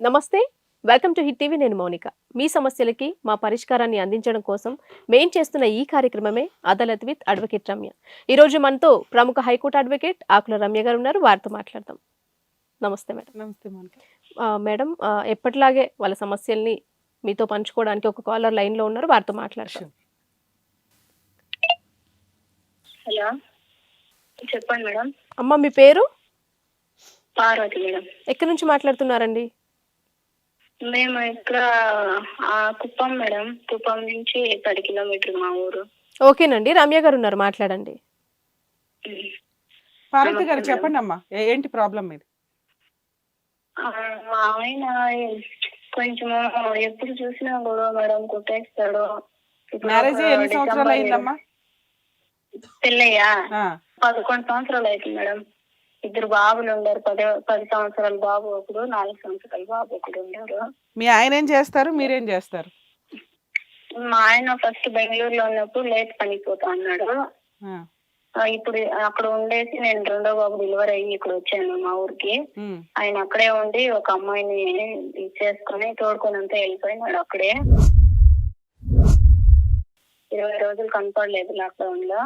నమస్తే. Welcome to hit TV. నేను మౌనిక. మీ సమస్యలకి మా పరిష్కారాన్ని అందించడం కోసం మేం చేస్తున్న ఈ కార్యక్రమమే అదాలత్ విత్ అడ్వకేట్ రమ్య. ఈరోజు మనతో ప్రముఖ హైకోర్టు అడ్వకేట్ ఆకుల రమ్య గారు ఉన్నారు. వారితో మాట్లాడదాం. నమస్తే మేడం. నమస్తే మౌనిక. మేడం, ఎప్పటిలాగే వాళ్ళ సమస్యల్ని మీతో పంచుకోవడానికి ఒక కాలర్ లైన్లో ఉన్నారు. వారితో మాట్లాడతాం. హలో, చెప్పండి మేడం. అమ్మ, మీ పేరు? పార్వతి మేడం. ఎక్కడి నుంచి మాట్లాడుతున్నారండి? మేము ఇక్కడ కుప్పం మేడం. కుప్పం నుంచి 10 కిలోమీటర్లు మా ఊరు. ఓకేనండి, రమ్య గారు ఉన్నారు, మాట్లాడండి. పార్వతి గారు చెప్పండి అమ్మా, ఏంటి ప్రాబ్లం మీది? మా ఆయన కొంచెం ఎప్పుడు చూసినా గొడవ మేడం, కొట్టేస్తాడు. మ్యారేజ్ ఎన్ని సంవత్సరాలు అయిందమ్మా? పెళ్ళయ్యా 11 సంవత్సరాలు అవుతుంది మేడం. 2 బాబులు ఉండారు. 10 సంవత్సరాల బాబు ఒకడు, 4 సంవత్సరాల బాబు ఒకడు ఉండారు. మీ ఆయన ఏం చేస్తారు, మీరేం చేస్తారు? మా ఆయన ఫస్ట్ బెంగళూరులో ఉన్నప్పుడు లేట్ పనిపోతా అన్నాడు. ఇప్పుడు అక్కడ ఉండేసి నేను 2వ బాబు డెలివరీ అయ్యి ఇక్కడ వచ్చాను మా ఊరికి. ఆయన అక్కడే ఉండి ఒక అమ్మాయిని చేసుకుని తోడుకొని అంతా వెళ్ళిపోయినాడు. అక్కడే 20 రోజులు కనపడలేదు లాక్డౌన్ లో.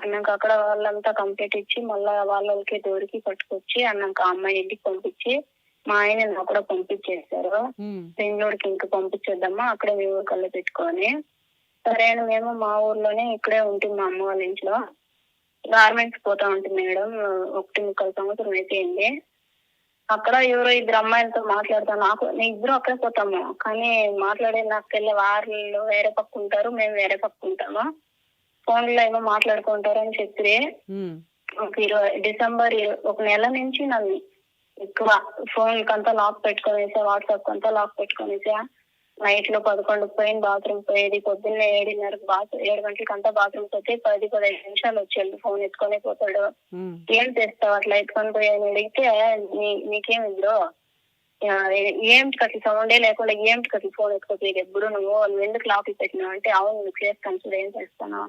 అన్నాక అక్కడ వాళ్ళంతా కంప్లీట్ ఇచ్చి మళ్ళా వాళ్ళకి దూరికి పట్టుకొచ్చి అన్నాక అమ్మాయిని ఇంటికి పంపించి మా ఆయన నాకు కూడా పంపించేశారు. బెంగళూరుకి ఇంక పంపించేద్దామా, అక్కడే మీ ఊరు కళ్ళు పెట్టుకొని. సరే అని మేము మా ఊర్లోనే ఇక్కడే ఉంటుంది, మా అమ్మ వాళ్ళ ఇంట్లో. గార్మెంట్స్ పోతా ఉంటుంది మేడం. 1.25 సంవత్సరం అయిపోయింది. అక్కడ ఎవరో 2 అమ్మాయిలతో మాట్లాడతాను. ఇద్దరు అక్కడే పోతాము, కానీ మాట్లాడేది నాకు తెలియ. వాళ్ళు వేరే పక్క ఉంటారు, మేము వేరే పక్క ఉంటాము. ఫోన్ లో ఏమో మాట్లాడుకుంటారు అని చెప్పి డిసెంబర్ 1 నెల నుంచి నన్ను ఎక్కువ ఫోన్ కంతా లాక్ పెట్టుకునేసా, వాట్సాప్ కంతా లాక్ పెట్టుకునేసా. నైట్ లో 11కు పోయిన బాత్రూమ్ పోయేది, పొద్దున్నే 7:30కు 7 గంటలకంతా బాత్రూమ్ పోతే 10-15 నిమిషాలు వచ్చేది ఫోన్ ఎత్తుకొని పోతాడు. ఏం చేస్తావు అట్లా ఎత్తుకొని పోయాని అడిగితే, నీకేం ఇద్దరు ఏంటి అట్లా సౌండే లేకుండా ఏంటి అట్లా ఫోన్ ఎత్తుకోపోయేది ఎప్పుడు నువ్వు ఎందుకు లాక్ పెట్టినావు అంటే, అవును నువ్వు చేస్తాను చూడు, ఏం చేస్తాను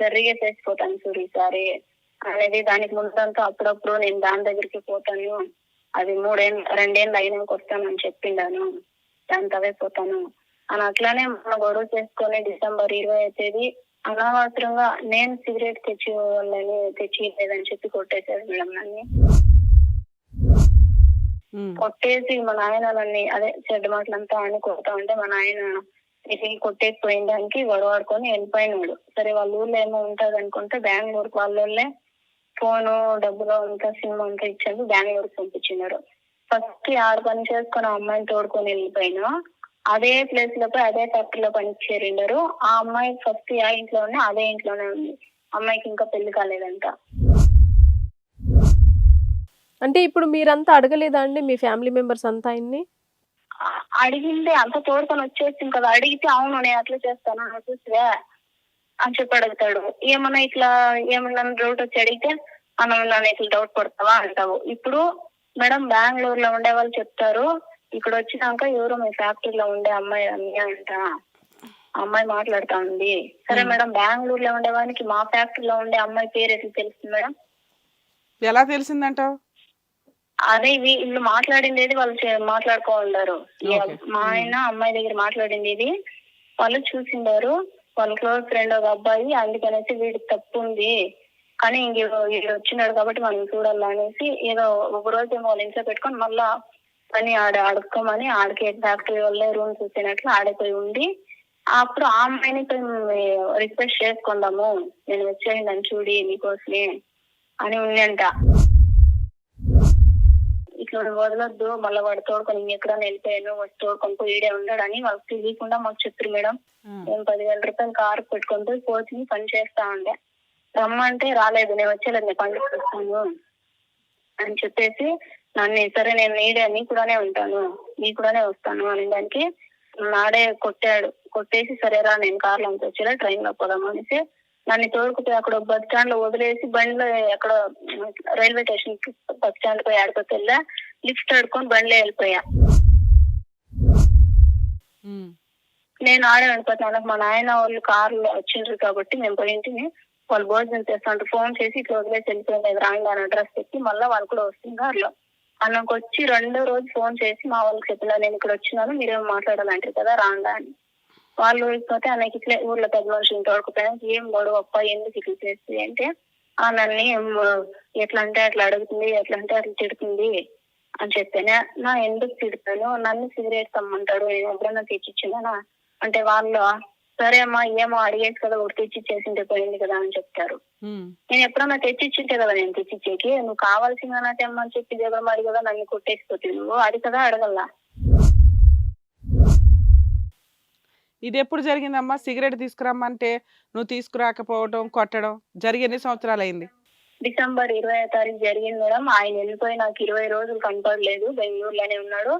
సరిగా చేసిపోతాను చూడు ఈసారి అనేది. దానికి ముందంతా అప్పుడప్పుడు నేను దాని దగ్గరికి పోతాను, అది 2 ఏళ్ళు అయినాక వస్తానని చెప్పిండాను, దాని అవే పోతాను అని అట్లానే మన గొడవ చేసుకొని డిసెంబర్ 20వ తేదీ అనవసరంగా నేను సిగరెట్ తెచ్చి వాళ్ళని తెచ్చిలేదని చెప్పి కొట్టేశాడు మేడం. నన్ను కొట్టేసి మా నాయన నన్ను అదే చెడ్డ మాటలంతా అని కొడతా ఉంటే మా నాయన కొట్టేసి పోయిన దానికి గొడవాడుకొని వెళ్ళిపోయినాడు. సరే వాళ్ళ ఊర్లో ఏమో ఉంటది అనుకుంటే బెంగళూరుకు వాళ్ళే ఫోను డబ్బులు అంతా సినిమా అంతా ఇచ్చారు, బెంగళూరుకి పంపించినారు. ఫస్ట్ 6 పని చేసుకుని ఆ అమ్మాయిని తోడుకొని వెళ్ళిపోయినా అదే ప్లేస్ లో పోయి అదే ఫ్యాక్టరీలో పని చేరిండారు. ఆ అమ్మాయి ఫస్ట్ ఆ ఇంట్లోనే అదే ఇంట్లోనే ఉంది. అమ్మాయికి ఇంకా పెళ్లి కాలేదంట. అంటే ఇప్పుడు మీరంతా అడగలేదా అండి, మీ ఫ్యామిలీ మెంబర్స్ అంతా ఆయన్ని? అడిగిందే అంత తోడుకొని వచ్చేసింది కదా. అడిగితే అవును నేను అట్లా చేస్తాను చూసివే అని చెప్పి అడుగుతాడు. ఏమన్నా ఇట్లా ఏమన్నా డౌట్ వచ్చి అడిగితే నన్ను ఇట్లా డౌట్ పడతావా అంటావు. ఇప్పుడు మేడం బెంగళూరులో ఉండే వాళ్ళు చెప్తారు, ఇక్కడ వచ్చినాక ఎవరో మీ ఫ్యాక్టరీలో ఉండే అమ్మాయి అంట, అమ్మాయి మాట్లాడుతా ఉంది. సరే మేడం, బెంగళూరులో ఉండేవానికి మా ఫ్యాక్టరీలో ఉండే అమ్మాయి పేరు ఎట్లా తెలుస్తుంది మేడం? ఎలా తెలిసిందంటావు? అదే వీళ్ళు మాట్లాడిండేది వాళ్ళు మాట్లాడుకో ఉన్నారు. మా ఆయన అమ్మాయి దగ్గర మాట్లాడిండేది వాళ్ళు చూసిండారు. వాళ్ళ క్లోజ్ ఫ్రెండ్ ఒక అబ్బాయి, అందుకనేసి వీడికి తప్పు ఉంది కానీ వీడు వచ్చినాడు కాబట్టి మనం చూడాలి అనేసి ఏదో ఒక రోజు ఏమో వాళ్ళ ఇంట్లో పెట్టుకొని మళ్ళా పని అడుక్కోమని ఆడికి ఫ్యాక్టరీ వాళ్ళే రూమ్ చూసినట్లు ఆడిపోయి ఉండి అప్పుడు ఆ అమ్మాయిని రిక్వెస్ట్ చేసుకుందాము, నేను వచ్చేయండి చూడి నీకోసమే అని ఉందంట. ఇట్లా వదలొద్దు, మళ్ళీ వాడు తోడుకొని ఇంకెక్కడైనా వెళ్ళిపోయాను, వాడు తోడుకొని పోయిడే ఉన్నాడని వాళ్ళకి తెలియకుండా మాకు చెప్పారు మేడం. నేను 10,000 రూపాయలు కారు పెట్టుకుంటూ కోచింగ్ పని చేస్తా ఉండే. రమ్మంటే రాలేదు, నేను వచ్చేలేదు, నేను పని చేస్తాను అని చెప్పేసి నన్ను సరే నేను నీ కూడానే ఉంటాను, నీ కూడానే వస్తాను అనే దానికి నాడే కొట్టాడు. కొట్టేసి సరేరా నేను కార్లో అంత వచ్చేలా ట్రైన్ లో పోదాము అనేసి నన్ను తోడుకుపోయి అక్కడ బస్ స్టాండ్ లో వదిలేసి బండిలో అక్కడ రైల్వే స్టేషన్ బస్ స్టాండ్ పోయి ఆడుకోతే వెళ్ళా, లిఫ్ట్ ఆడుకొని బండిలో వెళ్ళిపోయా. నేను ఆడే వెళ్ళిపోతాను. మా నాయన వాళ్ళు కార్లో వచ్చిండ్రు కాబట్టి మేము పోయింటిని, వాళ్ళు భోజనం చేస్తాంటారు. ఫోన్ చేసి ఇట్లా వదిలేసి వెళ్ళిపోయింది రాంగ్ అని అడ్రస్ పెట్టి మళ్ళీ వాళ్ళు కూడా వస్తుంది కార్లో. అన్నకు వచ్చి రెండో రోజు ఫోన్ చేసి మా వాళ్ళకి చెప్పినా, నేను ఇక్కడ వచ్చినాను, మీరేమో మాట్లాడాలంటారు కదా రాండా అని. వాళ్ళు వెళ్ళిపోతే అన్నకి ఇట్లా ఊర్లో పెద్ద మనుషులు తోడుకుపోయినా, ఏం గొడవ అప్ప ఎందుకు ఇట్లా చేస్తుంది అంటే, నన్ను ఎట్లా అంటే అట్లా అడుగుతుంది, ఎట్లా అంటే అట్లా తిడుతుంది అని చెప్పాను. నా ఎందుకు తిడతాను, నన్ను సిగరెట్ తమ్మంటాడు, నేను ఎప్పుడైనా తెచ్చిచ్చిందనా అంటే వాళ్ళు, సరే అమ్మా ఏమో అడిగేసి కదా ఒకటి తెచ్చిచ్చేసింటే పోయింది కదా అని చెప్తారు. నేను ఎప్పుడన్నా తెచ్చిచ్చింటే కదా నేను తెచ్చిచ్చేకి, నువ్వు కావాల్సిందా నా తెమ్మని చెప్పి జగన్ కదా నన్ను కొట్టేసిపోతే నువ్వు అది కదా అడగల్లా. ఇది ఎప్పుడు జరిగిందమ్మా? సిగరెట్ తీసుకురమ్మంటే నువ్వు తీసుకురాకపోవడం, కొట్టడం జరిగి ఎన్ని సంవత్సరాలు అయింది? డిసెంబర్ 20వ తారీఖు జరిగింది మేడం. ఆయన వెళ్ళిపోయి నాకు 20 రోజులు కనపడలేదు, బెంగళూరులోనే ఉన్నాడు.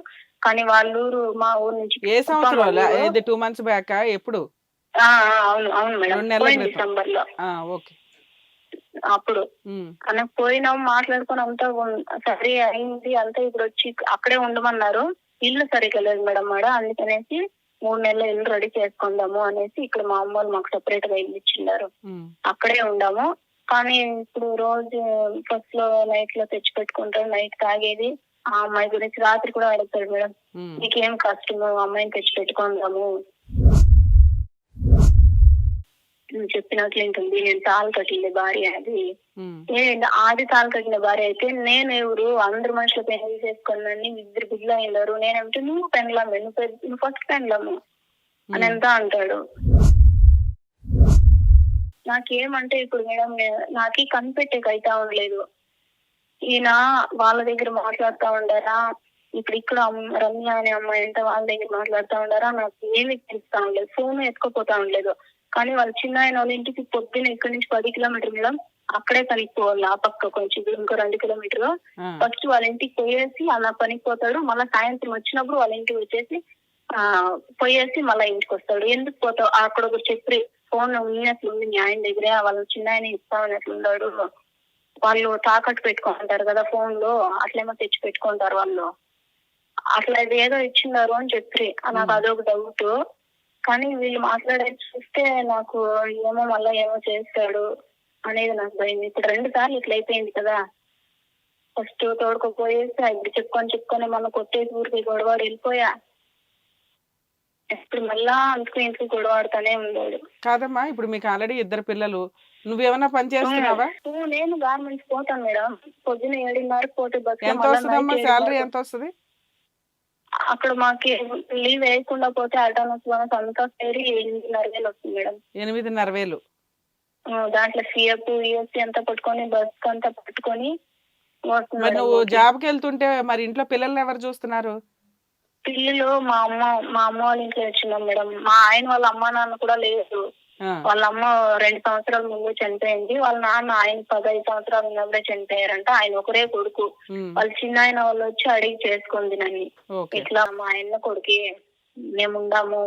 కానీ వాళ్ళ ఊరు మా ఊరు నుంచి. ఏ సంవత్సరం? 2 months బ్యాక్? ఎప్పుడు? అవును అవును మేడం, డిసెంబర్ లో. ఓకే. అప్పుడు అన్నకు పోయినాం, మాట్లాడుకుని అంతా సరే అయింది అంతా. ఇప్పుడు వచ్చి అక్కడే ఉండమన్నారు. ఇల్లు సరిగ్గా లేదు మేడం ఆడ, అందుకనేసి 3 నెలల ఇల్లు రెడీ చేసుకుందాము అనేసి ఇక్కడ మా అమ్మ వాళ్ళు మాకు సెపరేట్ గా ఇల్లు ఇచ్చిన్నారు, అక్కడే ఉండాము. కానీ ఇప్పుడు రోజు ఫస్ట్ లో నైట్ లో తెచ్చి పెట్టుకుంటారు, నైట్ తాగేది. ఆ అమ్మాయి గురించి రాత్రి కూడా అడుగుతాడు, మేడం నీకేం కష్టము అమ్మాయిని తెచ్చి పెట్టుకుందాము, నువ్వు చెప్పినట్లు ఉంటుంది, నేను తాళు కట్టిన భార్య అది. ఆది తాళు కట్టిన భార్య అయితే నేను ఎవరు, అందరు మనుషులు పెళ్లి చేసుకున్నాను, 2 బిడ్డలు అయినారు, నేనేమిటి నువ్వు పెండ్లామే, నువ్వు ఫస్ట్ పెండ్లాము అని ఎంత అంటాడు. నాకేమంటే ఇప్పుడు మేడం నాకి కనిపెట్టేకి అయితా ఉండలేదు. ఈయన వాళ్ళ దగ్గర మాట్లాడుతా ఉండారా, ఇప్పుడు ఇక్కడ రమ్య అనే అమ్మాయి అంటే వాళ్ళ దగ్గర మాట్లాడుతా ఉండారా, నాకు ఏమి తెలుస్తా ఉండలేదు. ఫోన్ ఎత్తుకోపోతా ఉండలేదు. కానీ వాళ్ళ చిన్న ఆయన వాళ్ళ ఇంటికి పొద్దున్న ఇక్కడ నుంచి 10 కిలోమీటర్ మేడం, అక్కడే పనికి పోవాలి. ఆ పక్క కొంచెం ఇంకో 2 కిలోమీటర్లు. ఫస్ట్ వాళ్ళ ఇంటికి పోయేసి అలా పనికి పోతాడు, మళ్ళీ సాయంత్రం వచ్చినప్పుడు వాళ్ళ ఇంటికి వచ్చేసి పోయేసి మళ్ళీ ఇంటికి వస్తాడు. ఎందుకు పోతావు అక్కడ ఒకటి చెప్పి ఫోన్ ఉన్నట్లుంది మీ ఆయన దగ్గరే, వాళ్ళ చిన్న ఆయన ఇస్తామన్నట్లున్నాడు. వాళ్ళు తాకట్టు పెట్టుకుంటారు కదా ఫోన్ లో, అట్లేమో తెచ్చి పెట్టుకుంటారు వాళ్ళు, అట్లా ఏదో ఇచ్చినారు అని చెప్పి నాకు అదొక డౌట్. కానీ వీళ్ళు మాట్లాడేది చూస్తే నాకు ఏమో మళ్ళా ఏమో చేస్తాడు అనేది నాకు భయం. ఇప్పుడు 2 సార్లు ఇట్లా అయిపోయింది కదా. ఫస్ట్ తోడుకోపోయేసి ఇప్పుడు చెప్పుకొని మళ్ళీ కొట్టేసి ఊరికి గొడవాడు వెళ్ళిపోయా. ఇప్పుడు మళ్ళా అందుకు ఇంటికి గొడవాడుతానే ఉన్నాడు. కాదమ్మా, ఇప్పుడు మీకు ఆల్రెడీ 2 పిల్లలు, నువ్వేమన్నా పని చేస్తున్నావా? నేను గార్మెంట్స్ పోతాను మేడం, పొద్దున 7:30 పోతే బస్. ఎంత వస్తుందమ్మా శాలరీ? ఎంత వస్తుంది అక్కడ? మాకి లీవ్ వేయకుండా పోతే అల్టర్నేటివ్ అంతా సేరి 8,500 వస్తుంది మేడం. 8,500. దాంట్లో సిఎఫ్ యూఎస్సీ అంతా పట్టుకొని బస్ అంతా పట్టుకొని మరి నువ్వు జాబ్కి వెళ్తుంటే మరి ఇంట్లో పిల్లల్ని ఎవరు చూస్తున్నారు? పిల్లలు మా అమ్మ వాళ్ళ ఇంట్లో వచ్చినాం మేడం. మా ఆయన వాళ్ళ అమ్మ నాన్న కూడా లేదు. వాళ్ళ అమ్మ 2 సంవత్సరాల ముందు చనిపోయింది, వాళ్ళ నాన్న ఆయన 15 సంవత్సరాలు ఉన్నప్పుడే చనిపోయారంట. ఆయన ఒకరే కొడుకు. వాళ్ళ చిన్న ఆయన వాళ్ళు వచ్చి అడిగి చేసుకుంది నన్ను, ఇట్లా మా ఆయన కొడుకి మేముండాము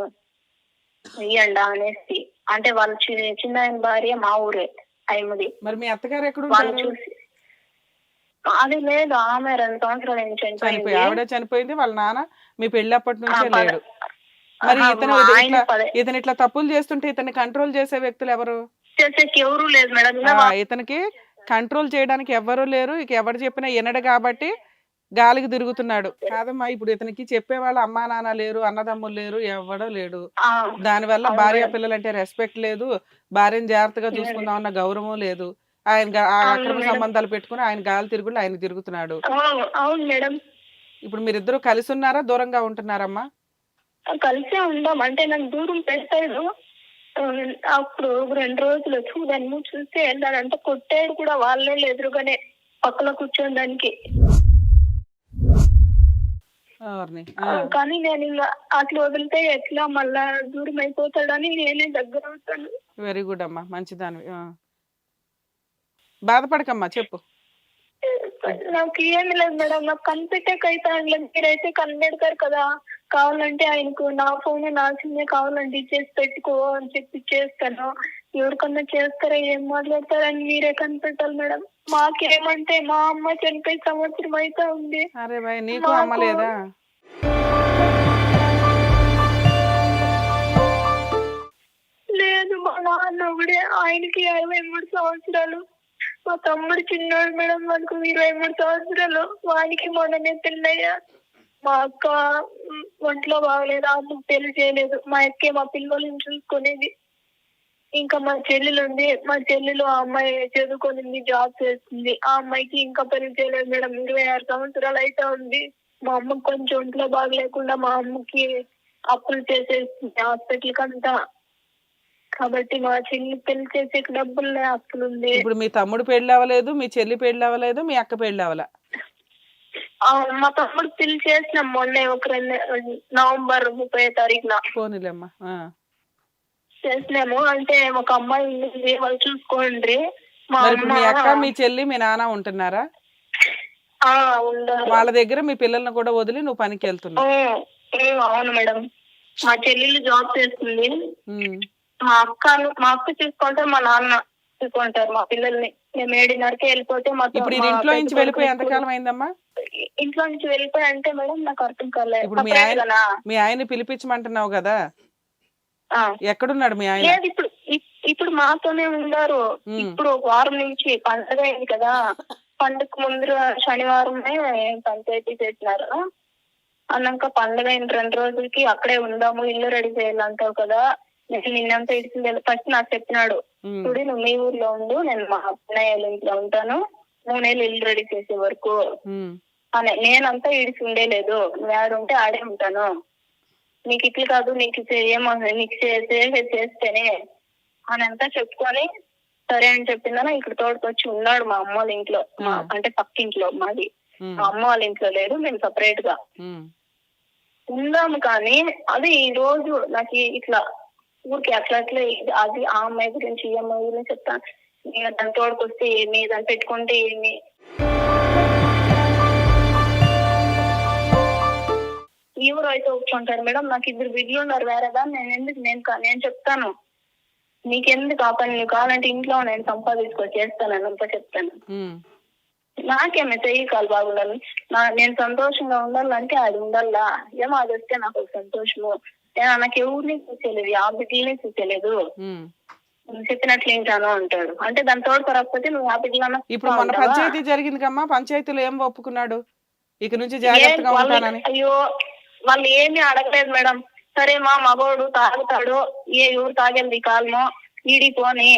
ఇయ్యండా అనేసి. అంటే వాళ్ళ చిన్న ఆయన భార్య మా ఊరే ఐముది. మరి మీ అత్తగారు ఎక్కడ? వాళ్ళు చూసి అది లేదు, ఆమె 2 సంవత్సరాల నుంచి చనిపోయింది. ఆవిడ చనిపోయింది, వాళ్ళ నాన్న మీ పెళ్ళప్పటి నుంచే లేడు. మరి ఇతను ఇట్లా తప్పులు చేస్తుంటే ఇతన్ని కంట్రోల్ చేసే వ్యక్తులు ఎవరు? ఎవరు లేదు మేడం. ఇతనికి కంట్రోల్ చేయడానికి ఎవరు లేరు, ఇక ఎవరు చెప్పినా వినడు కాబట్టి గాలికి తిరుగుతున్నాడు. కాదమ్మా, ఇప్పుడు ఇతనికి చెప్పేవాళ్ళు అమ్మా నాన్న లేరు, అన్నదమ్ములు లేరు, ఎవడో లేడు. దానివల్ల భార్య పిల్లలంటే రెస్పెక్ట్ లేదు, భార్యను జాగ్రత్తగా చూసుకుందాం అన్న గౌరవం లేదు. ఆయన అక్రమ సంబంధాలు పెట్టుకుని ఆయన గాలి తిరుగుడు ఆయన తిరుగుతున్నాడు. అవును మేడం. ఇప్పుడు మీరిద్దరు కలిసి ఉన్నారా, దూరంగా ఉంటున్నారమ్మా? కలిసే ఉందాం. అంటే నాకు దూరం పెట్టాడు. అప్పుడు 2 రోజులు చూడను చూస్తే దానంతా కొట్టాడు కూడా, వాళ్ళే ఎదురుగానే పక్కన కూర్చొని దానికి. కానీ నేను ఇంకా అట్లా వదిలితే ఎట్లా మళ్ళా దూరం అయిపోతాడని నేనే దగ్గర అవుతాను. వెరీ గుడ్ అమ్మా, మంచిదానివి. బాధపడకమ్మా, చెప్పు. నాకు ఏమి లేదు మేడం, నాకు కనిపెట్టేకైతే మీరైతే కనిపెడతారు కదా, కావాలంటే ఆయనకు నా ఫోన్ నా సిమ్మే కావాలంటే ఇచ్చేసి పెట్టుకో అని చెప్పి చేస్తాను. ఎవరికన్నా చేస్తారా, ఏం మాట్లాడతారని మీరే కనిపెట్టాలి మేడం. మాకేమంటే మా అమ్మ చనిపోయి సంవత్సరం అయితే ఉంది. అరే భయ్, నీకు అమ్మ లేదా? లేదు, మా నాన్న ఒకడే, ఆయనకి 63 సంవత్సరాలు. మా తమ్ముడు చిన్నోడు మేడం, మనకు 23 సంవత్సరాలు. వానికి మొన్ననే పెళ్ళయ్యా. మా అక్క ఒంట్లో బాగలేదు, అమ్మకు పెళ్లి చేయలేదు. మా అక్కే మా పిల్లల్ని చూసుకునేది. ఇంకా మా చెల్లెలు ఉంది. మా చెల్లెలు ఆ అమ్మాయి చదువుకొని జాబ్ చేస్తుంది. ఆ అమ్మాయికి ఇంకా పెళ్లి చేయలేదు మేడం. 26 సంవత్సరాలు అయితే ఉంది. మా అమ్మకి కొంచెం ఒంట్లో బాగలేకుండా మా అమ్మకి అప్పులు చేసేస్తుంది హాస్పిటల్ కంతా. కాబట్టి మా చెల్లి పెళ్లి చేసే డబ్బులు అప్పులు ఉంది. ఇప్పుడు మీ తమ్ముడు పెళ్లి అవ్వలేదు, మీ చెల్లి పెళ్లి అవ్వలేదు, మీ అక్క పెళ్లి అవ్వలా? మా తమ్ముడు పెళ్లి చేసిన మొన్నే ఒక నవంబర్ 30వ తారీఖున పోనీలేమ్మా. చేసినాము. అంటే ఒక అమ్మాయి ఉంది, వాళ్ళు చూసుకోండి. మా మరి ఇప్పుడు మీ అక్క, అమ్మ మీ చెల్లి, మీ నాన్న ఉంటున్నారా? ఉండాలి. వాళ్ళ దగ్గర మీ పిల్లల్ని కూడా వదిలి నువ్వు పనికి వెళ్తున్నావు? అవును మేడం. మా చెల్లెలు జాబ్ చేస్తుంది. మా అక్క చూసుకుంటే మా నాన్న చూసుకుంటారు మా పిల్లల్ని. మేము 7:30కి వెళ్ళిపోతే ఇప్పుడు ఇంట్లో నుంచి వెళ్ళిపోయి ఎంతకాలం అయిందమ్మా? ఇంట్లో నుంచి వెళ్ళిపోయి అంటే మేడం నాకు అర్థం కాలేదు. ఇప్పుడు మీ ఆయన పిలిపించమంటున్నావు కదా, ఎక్కడున్నాడు మీ ఆయన? లేదు, ఇప్పుడు మాతోనే ఉన్నారు. ఇప్పుడు ఒక వారం నుంచి పండుగ అయింది కదా, పండుగ ముందు శనివారమే పంచాయతీ చేసినారు. అన్నాక పండుగ అయిన 2 రోజులకి అక్కడే ఉందాము, ఇల్లు రెడీ చేయాలంటావు కదా. నేను నిన్నంతా ఇడిచింది. ఫస్ట్ నాకు చెప్పినాడు, చూడు నువ్వు మీ ఊర్లో ఉండు, నేను మా అన్నయ్య ఇంట్లో ఉంటాను, 3 నెలలు ఇల్లు రెడీ చేసే వరకు అని. నేనంతా ఇడిచి ఉండేలేదు, నువ్వు ఆడుంటే ఆడే ఉంటాను, నీకు ఇట్లు కాదు, నీకు ఏమో నీకు చేస్తేనే అని అంతా చెప్పుకొని సరే అని చెప్పిందని ఇక్కడ తోడుకొచ్చి ఉన్నాడు మా అమ్మ వాళ్ళ ఇంట్లో. అంటే పక్కింట్లో మాది. మా అమ్మ వాళ్ళ ఇంట్లో లేదు, మేము సపరేట్ గా ఉందాము. కానీ అది ఈ రోజు నాకు ఇట్లా ఊరికి అట్లా అది ఆ అమ్మాయి గురించి ఈ అమ్మాయి గురించి చెప్తాను. నేను దాని తోడుకొస్తే ఏమి, దాన్ని పెట్టుకుంటే ఏమి. ఎవరు అయితే ఒప్పుకుంటారు మేడం? నాకు 2 బిడ్డలు ఉన్నారు వేరేదా. నేను చెప్తాను, నీకెందుకు ఆ పని, నువ్వు కావాలంటే ఇంట్లో నేను సంపాదించుకొని చేస్తాను అంతా చెప్తాను. నాకేమే చెయ్యకాలు బాగుండాలి, నేను సంతోషంగా ఉండాలంటే అది ఉండాలా. ఏమో అది వస్తే నాకు సంతోషము. నాకు ఎవరిని చూసేలేదు, ఆ బిడ్డల్ని చూసేలేదు, చెప్పినట్లు ఏంటాను అంటాడు. అంటే దాని తోడు రాకపోతే నువ్వు ఆ బిడ్డలన్నా. ఇప్పుడు మన పంచాయతీ జరిగింది కమ్మా, పంచాయతీలో ఏం ఒప్పుకున్నాడు? ఇక నుంచి జాగ్రత్తగా ఉంటానని. అయ్యో వాళ్ళు ఏమీ అడగలేదు మేడం. సరే మా మగోడు తాగుతాడు, ఎవరు తాగేది కాలమో ఈడిపోని,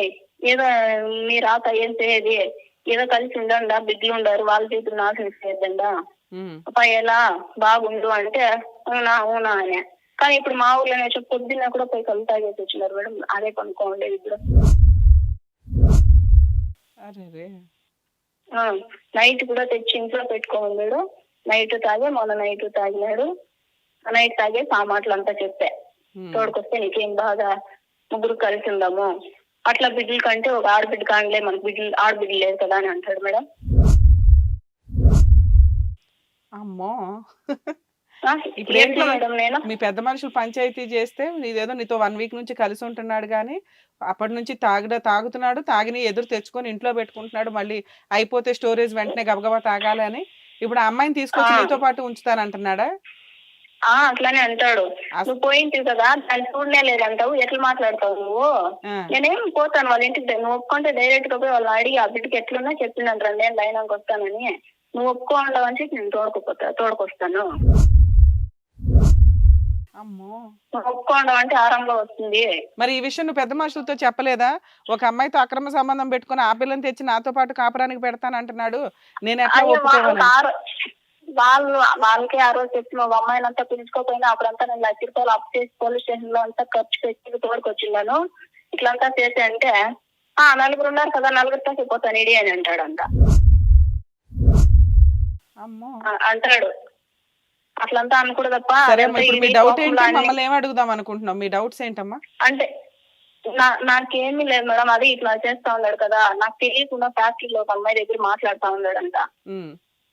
ఏదో మీ రాత ఏం చేయది, ఏదో కలిసి ఉండండా, బిడ్డలు ఉండారు, వాళ్ళ చేతులు నాశనం చేయద్దండా, ఎలా బాగుండు అంటే అవునా అవునా అని. కానీ ఇప్పుడు మా ఊర్లో పొద్దున్న కూడా పోయి కళ్ళు తాగేసి వచ్చినారు మేడం. అదే కొనుక్కోండి ఇప్పుడు. నైట్ కూడా తెచ్చి ఇంట్లో పెట్టుకోమన్నాడు. నైట్ తాగే, మొన్న నైట్ తాగినాడు. నైట్ తాగే ఆ మాటలు అంతా చెప్పా, తోడుకొస్తే నీకేం బాగా, ముగ్గురు కలిసి ఉందాము, అట్లా బిడ్డల కంటే ఒక ఆడబిడ్డ కానిలే, మనకు ఆడబిడ్డ లేదు కదా అని అంటాడు మేడం. అమ్మో, ఇప్పుడు ఏంటి మేడం, నేను మీ పెద్ద మనుషులు పంచాయతీ చేస్తే నీదేదో నీతో 1 వీక్ నుంచి కలిసి ఉంటున్నాడు, కానీ అప్పటి నుంచి తాగుతున్నాడు, తాగిని ఎదురు తెచ్చుకొని ఇంట్లో పెట్టుకుంటున్నాడు, మళ్ళీ అయిపోతే స్టోరేజ్ వెంటనే గబగబా తాగాలి అని. ఇప్పుడు ఆ అమ్మాయిని తీసుకొచ్చి నీతో పాటు ఉంచుతానంటున్నాడా? అట్లానే అంటాడు. నువ్వు పోయింటివి కదా, దాన్ని చూడనే లేదంటావు, ఎట్లా మాట్లాడతావు నువ్వు? నేనేం పోతాను వాళ్ళ ఇంటికి, నువ్వు ఒప్పుకుంటే డైరెక్ట్ గా పోయి వాళ్ళు అడిగి ఆ బిడ్డకి ఎట్లున్నా చెప్పిందంట, 2 ఏళ్ళు అయినాక వస్తానని. నువ్వు ఒప్పుకోండవు అని చెప్పి నేను తోడుకొస్తాను. అమ్మో, ఒప్పుకోండవు అంటే ఆరంభం వస్తుంది. మరి ఈ విషయం నువ్వు పెద్ద మనుషులతో చెప్పలేదా? ఒక అమ్మాయితో అక్రమ సంబంధం పెట్టుకుని ఆ పిల్లని తెచ్చి నాతో పాటు కాపురానికి పెడతానంటున్నాడు, నేను ఎట్లా ఒప్పుకోవాలి? వాళ్ళకి ఆ రోజు చెప్పి ఒక అమ్మాయిని అంతా పిలుచుకోపోయినా అప్పుడంతా నేను 1 లక్ష రూపాయలు అప్పు చేసి పోలీస్ స్టేషన్ లో అంతా ఖర్చు పెట్టి తోడుకొచ్చిన్నాను, ఇట్లంతా చేసి అంటే 4 ఉన్నారు కదా, 4 చెప్పిపోతాను ఇడి అని అంటాడంట. అంటాడు. అట్లంతా అనకూడదప్ప. మీ డౌట్ ఏంటి? మమ్మల్ని ఏం అడుగుదాం అనుకుంటున్నాం? మీ డౌట్స్ ఏంటమ్మా? అంటే నాకేమీ లేదు మేడం, అది ఇట్లా చేస్తా ఉన్నాడు కదా, నాకు తెలియకుండా ఫ్యాక్టరీలో ఒక అమ్మాయి దగ్గర మాట్లాడుతా ఉన్నాడంట.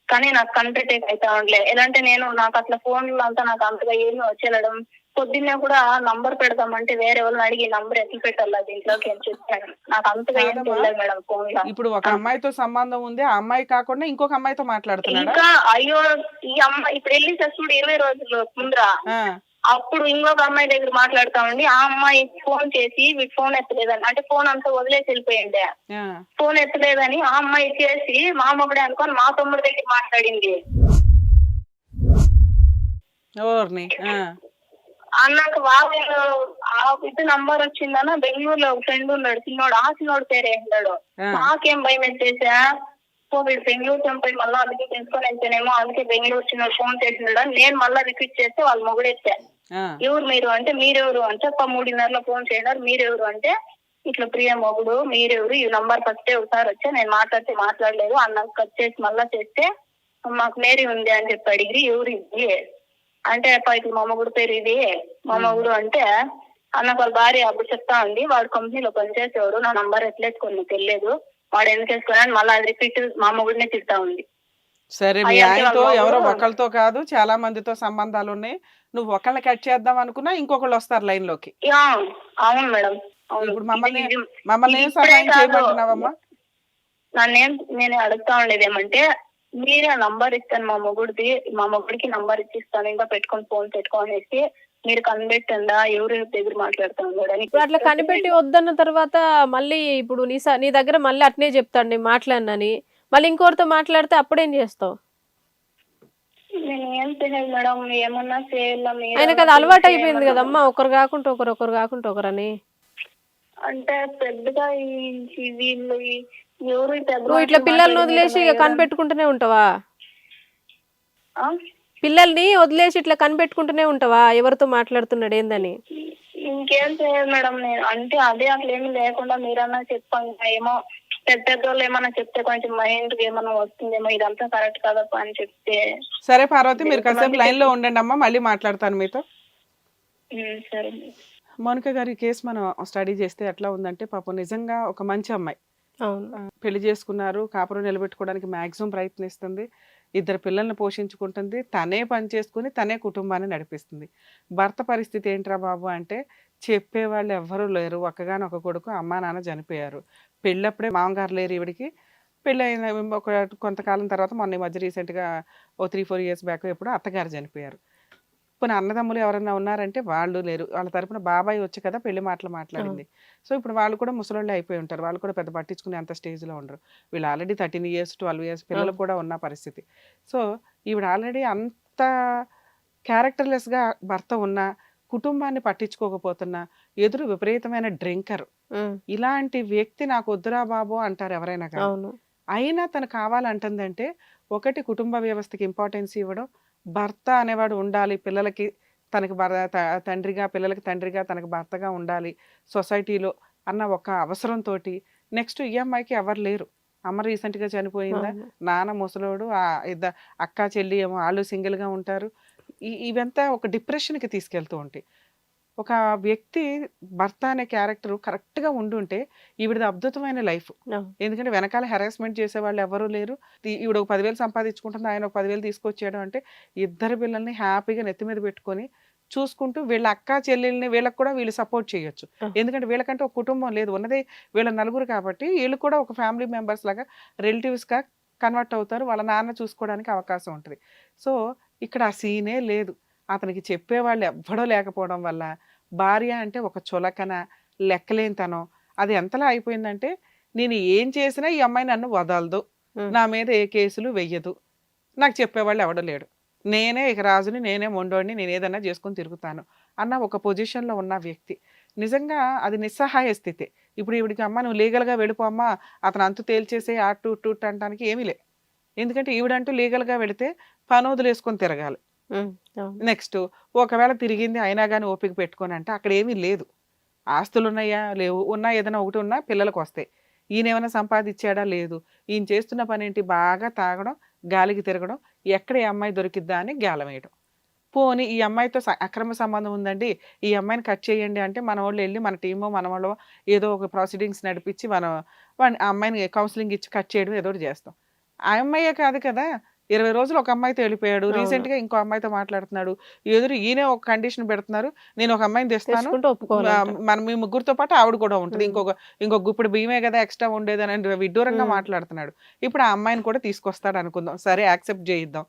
కానీ నాకు కంట్రీటేక్ అయితే ఉండలే. ఎలా అంటే నాకు అట్లా ఫోన్లో అంతా నాకు అంతగా ఏమీ వచ్చేయడం. పొద్దున్నే కూడా నంబర్ పెడదామంటే వేరే వాళ్ళని అడిగి నంబర్ ఎట్లా పెట్టాలి దీంట్లోకి అని చెప్పాను. నాకు అంతగా ఏం తెలియదు మేడం ఫోన్ లో. ఇప్పుడు ఒక అమ్మాయితో సంబంధం ఉంది, ఆ అమ్మాయి కాకుండా ఇంకొక అమ్మాయితో మాట్లాడుతున్నాడు. ఇంకా అయ్యో ఈ అమ్మాయి ఇప్పుడు వెళ్ళి చూడు 20 రోజులు ముందర అప్పుడు ఇంకొక అమ్మాయి దగ్గర మాట్లాడుతా ఉండి ఆ అమ్మాయి ఫోన్ చేసి వీడు ఫోన్ ఎత్తలేదని, అంటే ఫోన్ అంతా వదిలేసి వెళ్ళిపోయింది. ఆ, ఫోన్ ఎత్తలేదని ఆ అమ్మాయి చేసి మా మొగుడే అనుకొని మా తమ్ముడి దగ్గర మాట్లాడింది. ఓర్ని. ఆ, అన్నాక వాళ్ళు ఆ ఇది నంబర్ వచ్చిందన్న బెంగళూరులో ఒక ఫ్రెండ్ ఉన్నాడు చిన్నోడు, ఆ చిన్నోడు పేరు వేసాడు. ఆ, నాకేం భయం ఎత్తేసా, సో వీడు బెంగళూరు చంపి మళ్ళీ అందుకే తెలుసుకొని వెళ్తేనేమో అందుకే బెంగళూరు చిన్నోడు ఫోన్ చేసినాడు అని నేను మళ్ళీ రిపీట్ చేస్తే వాళ్ళు మొగుడెత్తా. ఆ, ఎవరు మీరు అంటే మీరెవరు అంటే 3:30 ఫోన్ చేయడారు. మీరెవరు అంటే ఇట్లా ప్రియ మొగుడు, మీరెవరు, ఈ నంబర్ ఫస్టే ఒకసారి వచ్చా నేను మాట్లాడితే మాట్లాడలేదు, అన్నకు కట్ చేసి మళ్ళా చేస్తే మాకు మేరీ ఉంది అని చెప్పి అడిగి ఎవరు ఇది అంటే ఇట్లా మా మొగుడు పేరు ఇది మా మొగుడు అంటే అన్నకు వాళ్ళ భార్య అప్పుడు చెప్తా ఉంది వాడు కంపెనీలో పనిచేసేవాడు, నా నంబర్ ఎట్లేసుకొని నీకు తెలియదు, వాడు ఎందుకు వేసుకున్నాను మళ్ళీ అది రిపీట్ మా మొగుడినే తిడతా ఉంది. సరే మీ అయ్య అంటే ఆయనతో వాళ్ళ ఎవరో మొగుడు- ఒకళ్ళతో కాదు చాలా మందితో సంబంధాలు ఉన్నాయి. నువ్వు ఒకళ్ళని కట్ చేద్దాం అనుకున్నా ఇంకొకళ్ళు వస్తారు లైన్ లోకి. యా, అవును మేడం, అవును. ఇప్పుడు మమ్మల్ని ఇది- మమ్మల్ని ఏం ఇది ఇప్పుడే సహాయం కాదు. చేయమంటున్నావమ్మా? నేను అడుగుతా ఉండేది ఏమంటే మీరే నంబర్ ఇస్తాను మా మొగుడికి నంబర్ ఇచ్చిస్తాను ఇంకా పెట్టుకొని ఫోన్ పెట్టుకోనేసి మీరు కనిపెట్టండా ఎవరి దగ్గర మాట్లాడుతూ ఉన్నాడు ఇప్పుడు అట్లా కనిపెట్టి వద్దన్న తర్వాత మళ్ళీ ఇప్పుడు నీ దగ్గర మళ్ళీ అట్నే చెప్తాడు నేను మాట్లాడినని, మళ్ళీ ఇంకోరితో మాట్లాడితే అప్పుడేం చేస్తావు? నేను ఏం తెలియదు మేడం, ఏమన్నా చేయాలా ఆయనకు అది అలవాటు అయిపోయింది కదమ్మా, ఒకరు కాకుండా ఒకరు కాకుండా ఒకరని. అంటే పెద్దగా వీళ్ళు ఎవరు నువ్వు ఇట్లా పిల్లల్ని వదిలేసి ఇక కనిపెట్టుకుంటూనే ఉంటావా? పిల్లల్ని వదిలేసి ఇట్లా కనిపెట్టుకుంటూనే ఉంటావా ఎవరితో మాట్లాడుతున్నాడు ఏందని? ఇంకేం చేయదు మేడం, నేను అంటే అదే అసలు ఏమి లేకుండా మీరన్నా చెప్పండి, ఏమో పెద్దోళ్ళు ఏమన్నా చెప్తే కొంచెం మైండ్ ఏమన్నా వస్తుందేమో, ఇదంతా కరెక్ట్ కదప్ప అని చెప్తే. సరే పార్వతి, మీరు కాసేపు లైన్ లో ఉండండి అమ్మా, మళ్ళీ మాట్లాడతాను మీతో. సరే మౌనిక గారి కేసు మనం స్టడీ చేస్తే ఎట్లా ఉందంటే పాపం నిజంగా ఒక మంచి అమ్మాయి, అవును. పెళ్లి చేసుకున్నారు, కాపురం నిలబెట్టుకోవడానికి మాక్సిమం ప్రయత్నిస్తుంది, 2 పిల్లల్ని పోషించుకుంటుంది, తనే పని చేసుకుని తనే కుటుంబాన్ని నడిపిస్తుంది. భర్త పరిస్థితి ఏంట్రా బాబు అంటే చెప్పేవాళ్ళు ఎవ్వరూ లేరు, ఒక్కగానొక కొడుకు, అమ్మా నాన్న చనిపోయారు, పెళ్ళప్పుడే మామగారు లేరు ఈవిడికి, పెళ్ళి అయిన ఒక కొంతకాలం తర్వాత మొన్న ఈ మధ్య రీసెంట్గా ఓ 3-4 ఇయర్స్ బ్యాక్ ఎప్పుడు అత్తగారు చనిపోయారు. కొన్ని అన్నదమ్ములు ఎవరైనా ఉన్నారంటే వాళ్ళు లేరు, వాళ్ళ తరపున బాబాయ్ వచ్చి కదా పెళ్లి మాటలు మాట్లాడింది. సో ఇప్పుడు వాళ్ళు కూడా ముసలోళ్ళే అయిపోయి ఉంటారు, వాళ్ళు కూడా పెద్ద పట్టించుకునే అంత స్టేజ్లో ఉండరు. వీళ్ళు ఆల్రెడీ 13 ఇయర్స్ 12 ఇయర్స్ పిల్లలు కూడా ఉన్న పరిస్థితి. సో ఈవిడ ఆల్రెడీ అంత క్యారెక్టర్లెస్గా భర్త ఉన్న, కుటుంబాన్ని పట్టించుకోకపోతున్నా, ఎదురు విపరీతమైన డ్రింకర్, ఇలాంటి వ్యక్తి నాకు వద్దురా బాబు అంటారు ఎవరైనా కానీ. అవును. అయినా తను కావాలంటుందంటే ఒకటి కుటుంబ వ్యవస్థకి ఇంపార్టెన్స్ ఇవ్వడం, భర్త అనేవాడు ఉండాలి, పిల్లలకి తనకి తండ్రిగా, పిల్లలకి తండ్రిగా, తనకి భర్తగా ఉండాలి సొసైటీలో అన్న ఒక అవసరంతో. నెక్స్ట్ ఈ అమ్మాయికి ఎవరు లేరు, అమ్మ రీసెంట్గా చనిపోయిందా, నాన్న ముసలోడు, అక్క చెల్లి ఏమో వాళ్ళు సింగిల్గా ఉంటారు. ఇవంతా ఒక డిప్రెషన్కి తీసుకెళ్తూ ఉంటాయి. ఒక వ్యక్తి భర్త అనే క్యారెక్టర్ కరెక్ట్గా ఉండుంటే ఈవిడది అద్భుతమైన లైఫ్. ఎందుకంటే వెనకాల హెరాస్మెంట్ చేసే వాళ్ళు ఎవరూ లేరు, ఈవిడ ఒక 10,000 సంపాదించుకుంటుంది, ఆయన ఒక 10,000 తీసుకొచ్చాడు అంటే 2 పిల్లల్ని హ్యాపీగా నెత్తి మీద పెట్టుకొని చూసుకుంటూ వీళ్ళ అక్క చెల్లెల్ని వీళ్ళకి కూడా వీళ్ళు సపోర్ట్ చేయొచ్చు. ఎందుకంటే వీళ్ళకంటే ఒక కుటుంబం లేదు, ఉన్నదే వీళ్ళ నలుగురు కాబట్టి వీళ్ళు కూడా ఒక ఫ్యామిలీ మెంబర్స్ లాగా రిలేటివ్స్గా కన్వర్ట్ అవుతారు, వాళ్ళ నాన్న చూసుకోవడానికి అవకాశం ఉంటుంది. సో ఇక్కడ ఆ సీనే లేదు, అతనికి చెప్పేవాళ్ళు ఎవ్వడో లేకపోవడం వల్ల భార్య అంటే ఒక చులకన, లెక్కలేనితనం, అది ఎంతలా అయిపోయిందంటే నేను ఏం చేసినా ఈ అమ్మాయి నన్ను వదలదు, నా మీద ఏ కేసులు వెయ్యదు, నాకు చెప్పేవాళ్ళు ఎవడో లేడు, నేనే ఇక రాజుని, నేనే మొండోడిని, నేను ఏదన్నా చేసుకొని తిరుగుతాను అన్న ఒక పొజిషన్లో ఉన్న వ్యక్తి. నిజంగా అది నిస్సహాయ స్థితి. ఇప్పుడు ఈవిడికి అమ్మ నువ్వు లీగల్గా వెళ్ళిపోమ్మా, అతను అంతు తేల్చేసే టూ అంటానికి ఏమీ లే, ఎందుకంటే ఈవిడంటూ లీగల్గా వెళితే పని వదిలేసుకొని తిరగాలి. నెక్స్ట్ ఒకవేళ తిరిగింది అయినా కానీ ఓపిక పెట్టుకొని అంటే అక్కడ ఏమీ లేదు, ఆస్తులు ఉన్నాయా లేవు, ఉన్నా ఏదైనా ఒకటి ఉన్నా పిల్లలకు వస్తాయి, ఈయన ఏమైనా సంపాదించాడా లేదు, ఈయన చేస్తున్న పని ఏంటి బాగా తాగడం, గాలికి తిరగడం, ఎక్కడ ఈ అమ్మాయి దొరికిద్దా అని గాలం వేయడం. పోనీ ఈ అమ్మాయితో అక్రమ సంబంధం ఉందండి, ఈ అమ్మాయిని కట్ చేయండి అంటే మన వాళ్ళు వెళ్ళి మన టీమో మన వాళ్ళు ఏదో ఒక ప్రొసీడింగ్స్ నడిపించి మనం ఆ అమ్మాయిని కౌన్సిలింగ్ ఇచ్చి కట్ చేయడం ఏదో ఒకటి చేస్తాం. ఆ అమ్మాయే కాదు కదా, 20 రోజులు ఒక అమ్మాయితో వెళ్ళిపోయాడు, రీసెంట్గా ఇంకో అమ్మాయితో మాట్లాడుతున్నాడు, ఎదురు ఈయనే ఒక కండిషన్ పెడుతున్నారు, నేను ఒక అమ్మాయిని తెస్తాను, మనం మీ ముగ్గురితో పాటు ఆవిడ కూడా ఉంటుంది, ఇంకొక గుప్పుడు బియ్యమే కదా ఎక్స్ట్రా ఉండేది అని విడ్డూరంగా మాట్లాడుతున్నాడు. ఇప్పుడు ఆ అమ్మాయిని కూడా తీసుకొస్తాడు అనుకుందాం, సరే యాక్సెప్ట్ చేయిద్దాం.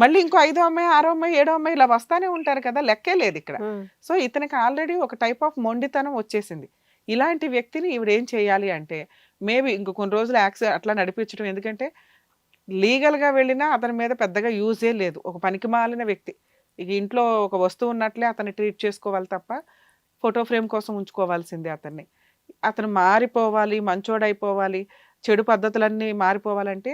మళ్ళీ ఇంకో 5వ అమ్మాయి 6వ అమ్మాయి 7వ అమ్మాయి ఇలా వస్తానే ఉంటారు కదా, లెక్కే లేదు ఇక్కడ. సో ఇతనికి ఆల్రెడీ ఒక టైప్ ఆఫ్ మొండితనం వచ్చేసింది. ఇలాంటి వ్యక్తిని ఈవిడ ఏం చేయాలి అంటే మేబీ ఇంకో కొన్ని రోజులు అట్లా నడిపించడం. ఎందుకంటే లీగల్గా వెళ్ళినా అతని మీద పెద్దగా యూజే లేదు. ఒక పనికి మాలిన వ్యక్తి. ఇక ఇంట్లో ఒక వస్తువు ఉన్నట్లే అతన్ని ట్రీట్ చేసుకోవాలి తప్ప ఫోటో ఫ్రేమ్ కోసం ఉంచుకోవాల్సిందే అతన్ని. అతను మారిపోవాలి, మంచోడైపోవాలి, చెడు పద్ధతులన్నీ మారిపోవాలంటే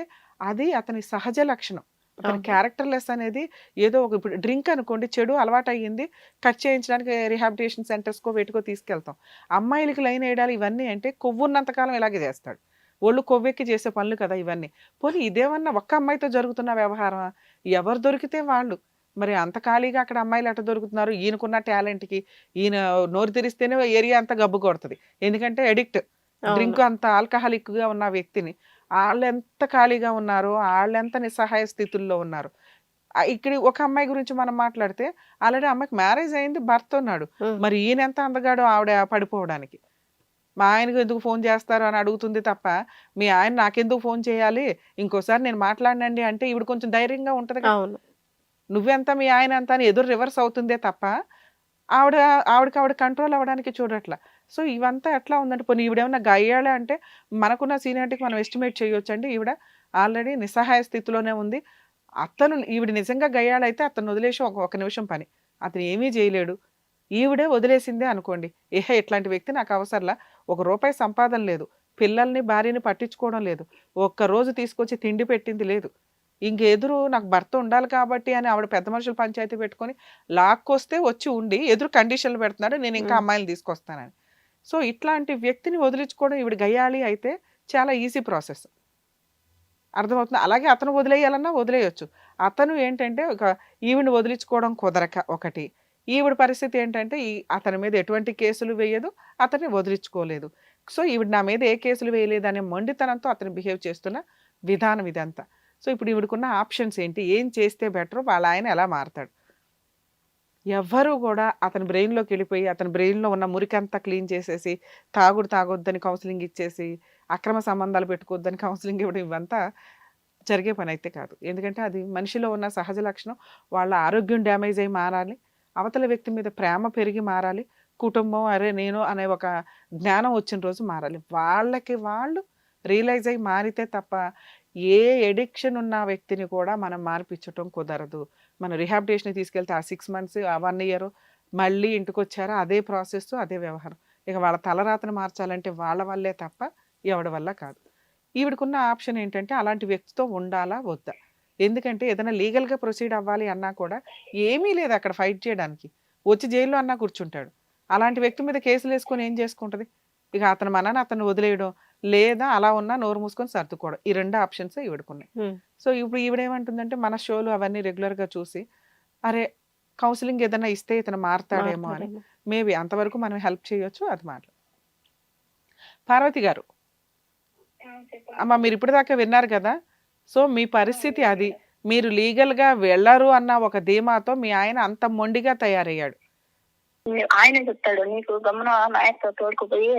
అది అతని సహజ లక్షణం. అతని క్యారెక్టర్లెస్ అనేది ఏదో ఒక, ఇప్పుడు డ్రింక్ అనుకోండి, చెడు అలవాటు అయ్యింది, కట్ చేయించడానికి రిహాబిలిటేషన్ సెంటర్స్కో వేటికో తీసుకెళ్తాం. అమ్మాయిలకి లైన్ వేయడాలి ఇవన్నీ అంటే కొవ్వున్నంతకాలం ఇలాగే చేస్తాడు. ఒళ్ళు కొవ్వెక్కి చేసే పనులు కదా ఇవన్నీ. పోనీ ఇదేమన్నా ఒక్క అమ్మాయితో జరుగుతున్న వ్యవహారమా? ఎవరు దొరికితే వాళ్ళు. మరి అంత ఖాళీగా అక్కడ అమ్మాయిలు ఎట్ట దొరుకుతున్నారు? ఈయనకున్న టాలెంట్కి ఈయన నోరు తెరిస్తేనే ఏరియా అంతా గబ్బు కొడుతుంది. ఎందుకంటే ఎడిక్ట్, డ్రింక్ అంత ఆల్కహాలిక్గా ఉన్న వ్యక్తిని వాళ్ళు ఎంత ఖాళీగా ఉన్నారో, వాళ్ళు ఎంత నిస్సహాయ స్థితుల్లో ఉన్నారు. ఇక్కడ ఒక అమ్మాయి గురించి మనం మాట్లాడితే ఆల్రెడీ అమ్మాయికి మ్యారేజ్ అయింది, భర్త ఉన్నాడు. మరి ఈయన ఎంత అందగాడో ఆవిడ పడిపోవడానికి. మా ఆయనకు ఎందుకు ఫోన్ చేస్తారు అని అడుగుతుంది తప్ప మీ ఆయన నాకెందుకు ఫోన్ చేయాలి, ఇంకోసారి నేను మాట్లాడినండి అంటే ఈవిడ కొంచెం ధైర్యంగా ఉంటుంది కదా. నువ్వెంత మీ ఆయన ఎంత అని ఎదురు రివర్స్ అవుతుందే తప్ప ఆవిడ కంట్రోల్ అవ్వడానికి చూడట్లా. సో ఇవంతా ఎట్లా ఉందంటే పోనీ ఈవిడేమన్నా గయ్యాలే అంటే మనకున్న సీనియారిటీకి మనం ఎస్టిమేట్ చేయొచ్చు అండి. ఈవిడ ఆల్రెడీ నిస్సహాయ స్థితిలోనే ఉంది. ఈవిడ నిజంగా గయ్యాలైతే అతను వదిలేసి ఒక నిమిషం పని, అతను ఏమీ చేయలేడు. ఈవిడే వదిలేసిందే అనుకోండి, ఇట్లాంటి వ్యక్తి నాకు అవసరంలా, ₹1 సంపాదన లేదు, పిల్లల్ని భార్యని పట్టించుకోవడం లేదు, ఒక్కరోజు తీసుకొచ్చి తిండి పెట్టింది లేదు, ఇంకెదురు నాకు భర్త ఉండాలి కాబట్టి అని ఆవిడ పెద్ద మనుషులు పంచాయతీ పెట్టుకొని లాక్కొస్తే వచ్చి ఉండి ఎదురు కండిషన్లు పెడుతున్నాడు, నేను ఇంకా అమ్మాయిలు తీసుకొస్తానని. సో ఇట్లాంటి వ్యక్తిని వదిలించుకోవడం ఈవిడ గయ్యాలి అయితే చాలా ఈజీ ప్రాసెస్. అర్థమవుతుంది. అలాగే అతను వదిలేయాలన్నా వదిలేయచ్చు. అతను ఏంటంటే ఈవిని వదిలించుకోవడం కుదరక ఒకటి, ఈవిడ పరిస్థితి ఏంటంటే అతని మీద ఎటువంటి కేసులు వేయదు, అతన్ని వదిలించుకోలేదు. సో ఈవిడ నా మీద ఏ కేసులు వేయలేదు అనే మొండితనంతో అతను బిహేవ్ చేస్తున్న విధానం ఇదంతా. సో ఇప్పుడు ఈవిడకున్న ఆప్షన్స్ ఏంటి, ఏం చేస్తే బెటర్, వాళ్ళ ఆయన ఎలా మారతాడు? ఎవ్వరూ కూడా అతని బ్రెయిన్లోకి వెళ్ళిపోయి అతని బ్రెయిన్లో ఉన్న మురికంతా క్లీన్ చేసేసి తాగొద్దని కౌన్సిలింగ్ ఇచ్చేసి అక్రమ సంబంధాలు పెట్టుకోవద్దని కౌన్సిలింగ్ ఇవ్వడం ఇవంతా జరిగే పని అయితే కాదు. ఎందుకంటే అది మనిషిలో ఉన్న సహజ లక్షణం. వాళ్ళ ఆరోగ్యం డ్యామేజ్ అయ్యి మారాలి, అవతల వ్యక్తి మీద ప్రేమ పెరిగి మారాలి, కుటుంబం నేను అనే ఒక జ్ఞానం వచ్చిన రోజు మారాలి. వాళ్ళకి వాళ్ళు రియలైజ్ అయ్యి మారితే తప్ప ఏ ఎడిక్షన్ ఉన్న వ్యక్తిని కూడా మనం మార్పించటం కుదరదు. మనం రిహాబిలిటేషన్ తీసుకెళ్తే ఆ 6 months 1 year మళ్ళీ ఇంటికి వచ్చారా అదే ప్రాసెస్, అదే వ్యవహారం. ఇక వాళ్ళ తలరాతను మార్చాలంటే వాళ్ళ వల్లే తప్ప ఎవడి వల్ల కాదు. ఈవిడకున్న ఆప్షన్ ఏంటంటే అలాంటి వ్యక్తితో ఉండాలా వద్దా. ఎందుకంటే ఏదైనా లీగల్గా ప్రొసీడ్ అవ్వాలి అన్నా కూడా ఏమీ లేదు అక్కడ ఫైట్ చేయడానికి, వచ్చి జైల్లో అన్నా కూర్చుంటాడు. అలాంటి వ్యక్తి మీద కేసులు వేసుకొని ఏం చేసుకుంటుంది? ఇక అతను అతను వదిలేయడం, లేదా అలా ఉన్నా నోరు మూసుకొని సర్దుకోవడం. ఈ 2 ఆప్షన్స్ ఈవిడకున్నాయి. సో ఇప్పుడు ఈవిడేమంటుందంటే మన షోలు అవన్నీ రెగ్యులర్గా చూసి అరే కౌన్సిలింగ్ ఏదైనా ఇస్తే ఇతను మారతాడేమో అని మేబీ అంతవరకు మనం హెల్ప్ చేయొచ్చు. అది మాటలు. పార్వతి గారు, అమ్మ మీరు ఇప్పటిదాకా విన్నారు కదా. సో మీ పరిస్థితి అది, మీరు లీగల్గా వెళ్ళరు అన్న ఒక ధీమాతో మీ ఆయన అంత మొండిగా తయారయ్యాడు. ఆయన చెప్తాడు నీకు గమనం నాయకుతో తోడుకుపోయి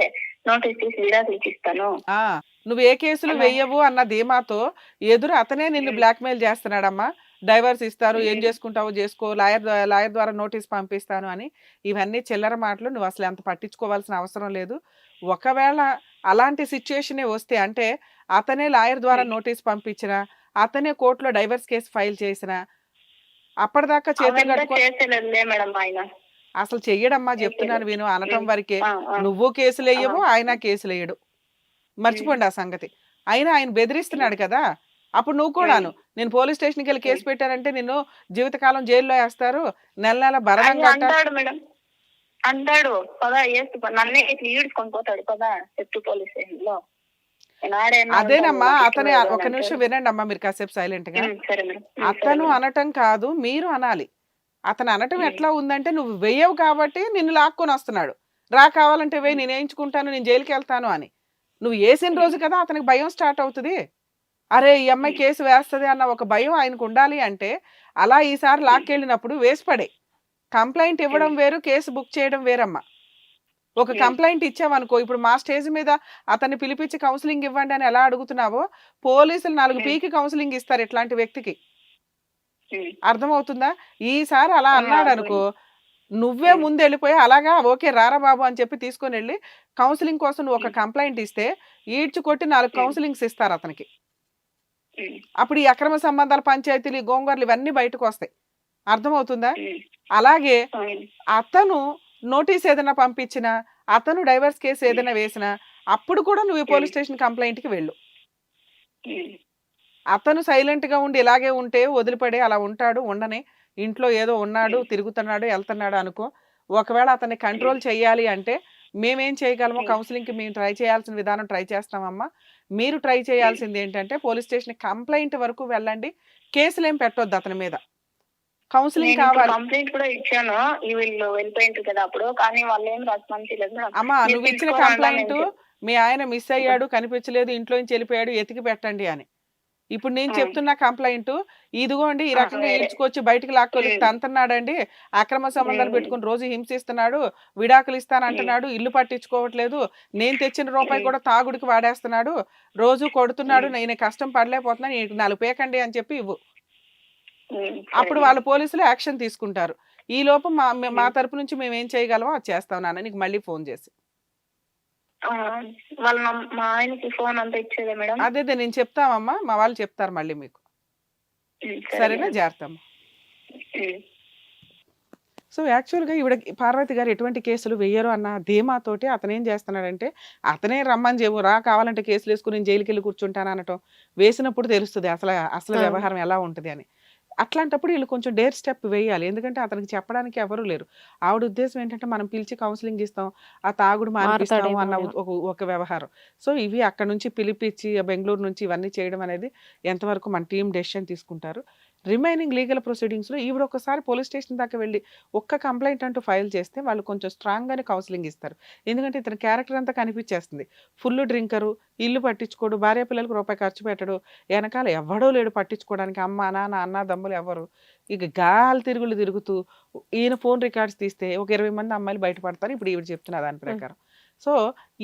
నోటీస్ తీసి విడాకులు ఇచ్చిస్తాను. నువ్వు ఏ కేసులు వెయ్యవు అన్న ధీమాతో ఎదురు అతనే నిన్ను బ్లాక్మెయిల్ చేస్తున్నాడమ్మా. డైవర్స్ ఇస్తారు, ఏం చేసుకుంటావో చేసుకో, లాయర్ ద్వారా నోటీస్ పంపిస్తాను అని. ఇవన్నీ చిల్లర మాటలు, నువ్వు అసలు అంత పట్టించుకోవాల్సిన అవసరం లేదు. ఒకవేళ అలాంటి సిచ్యుయేషనే వస్తే అంటే అతనే లాయర్ ద్వారా నోటీస్ పంపించిన, అతనే కోర్టులో డైవర్స్ కేసు ఫైల్ చేసిన, అప్పటిదాకా చేతులు కట్టుకో అసలు చెయ్యడమ్మా. చెప్తున్నాను విను, అనటం వరకే. నువ్వు కేసులు వేయవు, ఆయన కేసులు వేయడు, మర్చిపోండి ఆ సంగతి. అయినా ఆయన బెదిరిస్తున్నాడు కదా, అప్పుడు నువ్వు కూడాను నేను పోలీస్ స్టేషన్కి వెళ్ళి కేసు పెట్టానంటే నిన్ను జీవితకాలం జైల్లో వేస్తారు, నెల భరణం అంటాడు మేడం, అంటాడు పదా నన్నే ఈడ్చుకొని పోతాడు పదా చెట్టు పోలీస్ స్టేషన్ లో. అదేనమ్మా అతనే. ఒక నిమిషం వినండి అమ్మా, మీరు కాసేపు సైలెంట్ గా. అతను అనటం కాదు, మీరు అనాలి. అతను అనటం ఎట్లా ఉందంటే నువ్వు వెయ్యవు కాబట్టి నిన్ను లాక్కొని వస్తున్నాడు, రా కావాలంటే వెయ్యి, నేను వేయించుకుంటాను, నేను జైలుకి వెళ్తాను అని. నువ్వు వేసిన రోజు కదా అతనికి భయం స్టార్ట్ అవుతుంది. అరే ఈ అమ్మాయి కేసు వేస్తుంది అన్న ఒక భయం ఆయనకు ఉండాలి. అంటే అలా ఈసారి లాక్కెళ్ళినప్పుడు వేసిపడే. కంప్లైంట్ ఇవ్వడం వేరు, కేసు బుక్ చేయడం వేరమ్మా. ఒక కంప్లైంట్ ఇచ్చావనుకో, ఇప్పుడు మా స్టేజ్ మీద అతన్ని పిలిపించి కౌన్సిలింగ్ ఇవ్వండి అని ఎలా అడుగుతున్నావో పోలీసులు 4 పీకి కౌన్సిలింగ్ ఇస్తారు ఇట్లాంటి వ్యక్తికి. అర్థమవుతుందా? ఈసారి అలా అన్నాడు అనుకో, నువ్వే ఉమ్. ముందు వెళ్ళిపోయి అలాగా ఓకే రారా బాబు అని చెప్పి తీసుకొని వెళ్ళి కౌన్సిలింగ్ కోసం నువ్వు ఒక కంప్లైంట్ ఇస్తే ఈడ్చి కొట్టి 4 కౌన్సిలింగ్స్ ఇస్తారు అతనికి. అప్పుడు ఈ అక్రమ సంబంధాల పంచాయతీలు, ఈ గోంగూరలు ఇవన్నీ బయటకు వస్తాయి. అర్థమవుతుందా? అలాగే అతను నోటీస్ ఏదైనా పంపించినా, అతను డైవర్స్ కేసు ఏదైనా వేసినా అప్పుడు కూడా నువ్వు పోలీస్ స్టేషన్ కంప్లైంట్కి వెళ్ళు. అతను సైలెంట్ గా ఉండి ఇలాగే ఉంటే వదిలిపడి అలా ఉంటాడు, ఉండని ఇంట్లో ఏదో ఉన్నాడు, తిరుగుతున్నాడు, వెళ్తున్నాడు అనుకో. ఒకవేళ అతన్ని కంట్రోల్ చేయాలి అంటే మేమేం చేయగలమో కౌన్సిలింగ్కి మేము ట్రై చేయాల్సిన విధానం ట్రై చేస్తామమ్మా. మీరు ట్రై చేయాల్సింది ఏంటంటే పోలీస్ స్టేషన్ కంప్లైంట్ వరకు వెళ్ళండి, కేసులు ఏం పెట్టొద్దు అతని మీద. కౌన్సిలింగ్ కావాలి. కంప్లైంట్ కూడా ఇచ్చాను, ఈ వీళ్ళు వెళ్ళిపోయింటారు కదా అప్పుడు, కానీ వాళ్ళు ఏం రెస్పాన్స్ లేదు. అమ్మా నువ్వు ఇచ్చిన కంప్లైంట్ మీ ఆయన మిస్ అయ్యాడు, కనిపించలేదు, ఇంట్లో నుంచి వెళ్ళిపోయాడు, ఎతికి పెట్టండి అని. ఇప్పుడు నేను చెప్తున్న కంప్లైంట్ ఇదిగోండి ఈ రకంగా ఈడ్చుకొచ్చి బయటికి లాక్కొని తంతున్నాడండి, అక్రమ సంబంధాలు పెట్టుకుని రోజు హింసిస్తున్నాడు, విడాకులు ఇస్తానంటున్నాడు, ఇల్లు పట్టించుకోవట్లేదు, నేను తెచ్చిన రూపాయి కూడా తాగుడికి వాడేస్తున్నాడు, రోజు కొడుతున్నాడు, నేను కష్టం పడలేకపోతున్నాను, నీకు 4 పేకండి అని చెప్పి ఇవ్వు. అప్పుడు వాళ్ళు పోలీసులు యాక్షన్ తీసుకుంటారు. ఈ లోపు మా తరపు నుంచి మేము ఏం చేయగలమో అది చేస్తాం నాన్న, నీకు మళ్ళీ ఫోన్ చేసి. మా ఆయనకి ఫోన్ అంతా ఇచ్చేదే మేడం. అదే నేను చెప్తామమ్మా, మా వాళ్ళు చెప్తారు మళ్ళీ మీకు. సరేనా? జాగ్రత్త. సో యాక్చువల్గా ఈవిడ పార్వతి గారు ఎటువంటి కేసులు వెయ్యరు అన్న ధీమాతోటి అతను ఏం చేస్తున్నాడంటే, అతనే రమ్మని చెప్పు రా, కావాలంటే కేసులు వేసుకుని నేను జైలుకి వెళ్ళి కూర్చుంటాను అనటం. వేసినప్పుడు తెలుస్తుంది అసలు వ్యవహారం ఎలా ఉంటుంది అని. అట్లాంటప్పుడు వీళ్ళు కొంచెం డేర్ స్టెప్ వేయాలి. ఎందుకంటే అతనికి చెప్పడానికి ఎవరు లేరు. ఆవిడ ఉద్దేశం ఏంటంటే మనం పిలిచి కౌన్సిలింగ్ ఇస్తాం, ఆ తాగుడు మానిపిస్తాము అన్న ఒక వ్యవహారం. సో ఇవి అక్కడ నుంచి పిలిపించి బెంగళూరు నుంచి ఇవన్నీ చేయడం అనేది ఎంతవరకు మన టీం డెసిషన్ తీసుకుంటారు. రిమైనింగ్ లీగల్ ప్రొసీడింగ్స్లో ఈవిడ ఒకసారి పోలీస్ స్టేషన్ దాకా వెళ్ళి ఒక్క కంప్లైంట్ అంటూ ఫైల్ చేస్తే వాళ్ళు కొంచెం స్ట్రాంగ్గానే కౌన్సిలింగ్ ఇస్తారు. ఎందుకంటే ఇతని క్యారెక్టర్ అంతా కనిపించేస్తుంది. ఫుల్ డ్రింకరు, ఇల్లు పట్టించుకోడు, భార్య పిల్లలకు రూపాయి ఖర్చు పెట్టడు, వెనకాల ఎవడో లేడు పట్టించుకోవడానికి, అమ్మ నాన్న అన్న దమ్ములు ఎవరు. ఇక గాలి తిరుగులు తిరుగుతూ ఈయన ఫోన్ రికార్డ్స్ తీస్తే ఒక 20 మంది అమ్మాయిలు బయటపడతారు. ఇప్పుడు ఈవిడ చెప్తున్న దాని ప్రకారం. సో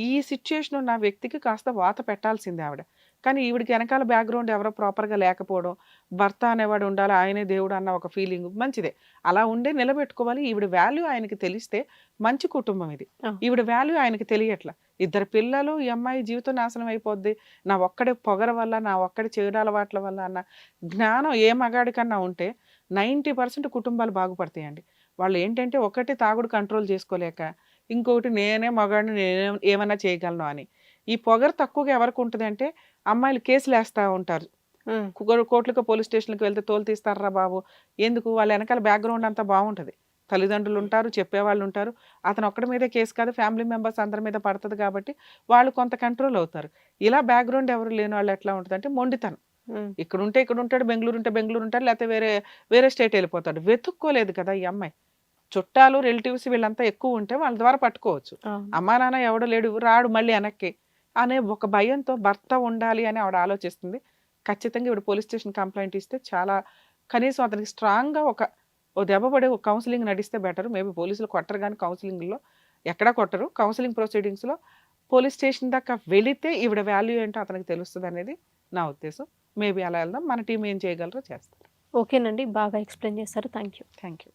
ఈ సిచ్యుయేషన్ ఉన్న వ్యక్తికి కాస్త వాత పెట్టాల్సిందే ఆవిడ. కానీ ఈవిడికి వెనకాల బ్యాక్గ్రౌండ్ ఎవరో ప్రాపర్గా లేకపోవడం, భర్త అనేవాడు ఉండాలి, ఆయనే దేవుడు అన్న ఒక ఫీలింగ్ మంచిదే, అలా ఉండే నిలబెట్టుకోవాలి. ఈవిడ వాల్యూ ఆయనకి తెలిస్తే మంచి కుటుంబం ఇది. ఈవిడ వాల్యూ ఆయనకి తెలియట్లా. 2 పిల్లలు, ఈ అమ్మాయి జీవితం నాశనం అయిపోద్ది, నా ఒక్కడి పొగర వల్ల, నా ఒక్కడి చెడు అలవాట్ల వల్ల అన్న జ్ఞానం ఏ మగాడికన్నా ఉంటే 90% కుటుంబాలు బాగుపడతాయండి. వాళ్ళు ఏంటంటే ఒకటి తాగుడు కంట్రోల్ చేసుకోలేక, ఇంకొకటి నేనే మగాడిని, నేనే ఏమన్నా చేయగలను అని. ఈ పొగరు తక్కువగా ఎవరికి ఉంటుంది అంటే అమ్మాయిలు కేసులు వేస్తూ ఉంటారు. కోట్లకు పోలీస్ స్టేషన్కి వెళ్తే తోలు తీస్తారా బాబు, ఎందుకు? వాళ్ళ వెనకాల బ్యాక్గ్రౌండ్ అంతా బాగుంటుంది, తల్లిదండ్రులు ఉంటారు, చెప్పేవాళ్ళు ఉంటారు. అతను ఒక్కడి మీదే కేసు కాదు, ఫ్యామిలీ మెంబర్స్ అందరి మీద పడుతుంది కాబట్టి వాళ్ళు కొంత కంట్రోల్ అవుతారు. ఇలా బ్యాక్గ్రౌండ్ ఎవరు లేని వాళ్ళు ఎట్లా ఉంటుంది అంటే మొండితనం. ఇక్కడ ఉంటే ఇక్కడ ఉంటాడు, బెంగళూరు ఉంటే బెంగళూరు ఉంటాడు, లేకపోతే వేరే స్టేట్ వెళ్ళిపోతాడు. వెతుక్కోలేదు కదా ఈ అమ్మాయి. చుట్టాలు, రిలేటివ్స్ వీళ్ళంతా ఎక్కువ ఉంటే వాళ్ళ ద్వారా పట్టుకోవచ్చు. అమ్మా నాన్న ఎవడో లేడు, రాడు మళ్ళీ వెనక్కి అనే ఒక భయంతో భర్త ఉండాలి అని ఆవిడ ఆలోచిస్తుంది. ఖచ్చితంగా ఇవిడ పోలీస్ స్టేషన్ కంప్లైంట్ ఇస్తే చాలా, కనీసం అతనికి స్ట్రాంగ్గా ఓ దెబ్బ పడే ఒక కౌన్సిలింగ్ నడిస్తే బెటర్. మేబీ పోలీసులు కొట్టరు, కానీ కౌన్సిలింగ్లో ఎక్కడా కొట్టరు. కౌన్సిలింగ్ ప్రొసీడింగ్స్లో పోలీస్ స్టేషన్ దాకా వెళితే ఈవిడ వాల్యూ ఏంటో అతనికి తెలుస్తుంది అనేది నా ఉద్దేశం. మేబీ అలా వెళ్దాం, మన టీం ఏం చేయగలరో చేస్తారు. ఓకేనండి, బాగా ఎక్స్ప్లెయిన్ చేస్తారు. Thank you.